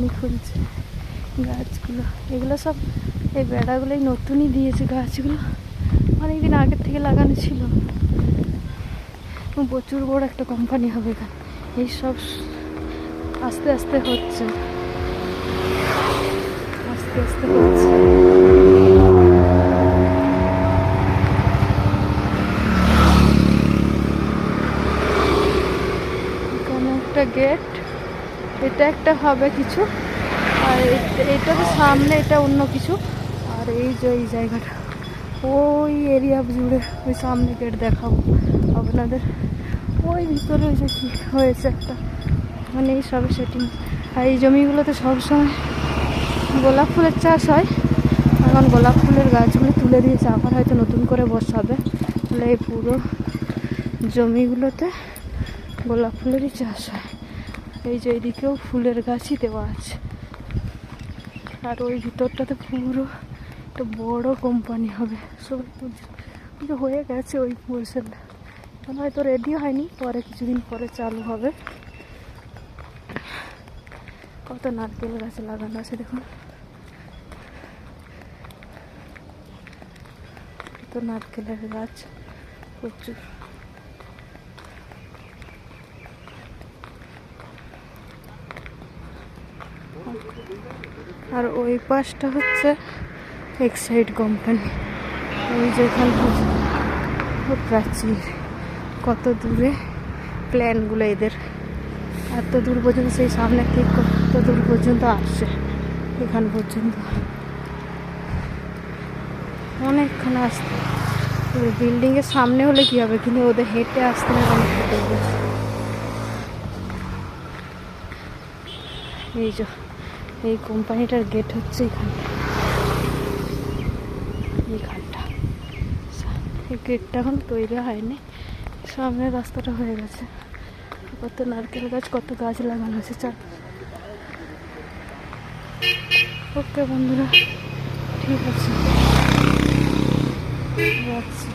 পানি খুলছে গাছগুলো। এগুলো সব এই বেড়াগুলোই নতুনই দিয়েছে গাছগুলো, অনেকদিন আগের থেকে লাগানো ছিল। প্রচুর বড় একটা কোম্পানি হবে এখানে। এইসব আস্তে আস্তে হচ্ছে, আস্তে আস্তে হচ্ছে। এখানে একটা গেট, এটা একটা হবে কিছু, আর এটা তো সামনে, এটা অন্য কিছু। আর এই যে এই জায়গাটা ওই এরিয়া জুড়ে, ওই সামনে গেট দেখাবো আপনাদের। ওই ভিতরে ওই যে কি হয়েছে একটা, মানে এই সব সেটিং। আর এই জমিগুলোতে সবসময় গোলাপ ফুলের চাষ হয়। এখন গোলাপ ফুলের গাছগুলো তুলে দিয়েছে, আবার হয়তো নতুন করে বসাবে। তাহলে এই পুরো জমিগুলোতে গোলাপ ফুলেরই চাষ হয়। এই যে এইদিকেও ফুলের গাছই দেওয়া আছে। আর ওই ভিতরটাতে পুরো একটা বড় কোম্পানি হবে। সবাই তুলছে, হয়ে গেছে ওই পোর্শনটা, এখন হয়তো রেডি হয়নি, পরে কিছুদিন পরে চালু হবে। কত নারকেল গাছ লাগানো আছে দেখুন, কত নারকেলের গাছ প্রচুর। আর ওই পাশটা হচ্ছে এক্সাইড কোম্পানি। ওই যেখানে প্রাচীর, কত দূরে প্ল্যানগুলো এদের, এত দূর পর্যন্ত, সেই সামনে থেকে কত দূর পর্যন্ত আসছে, এখান পর্যন্ত অনেকখানে আসতে। বিল্ডিংয়ের সামনে হলে কি হবে, কিন্তু ওদের হেঁটে আসতে না অনেকটা দূর। এই যে এই কোম্পানিটার গেট হচ্ছে এখানটা, এইখানটা। এই গেটটা এখন তৈরি হয়নি, সামনে রাস্তাটা হয়ে গেছে। কত নারকেল গাছ, কত গাছ লাগানো আছে চার। ওকে বন্ধুরা, ঠিক আছে, রাখছি।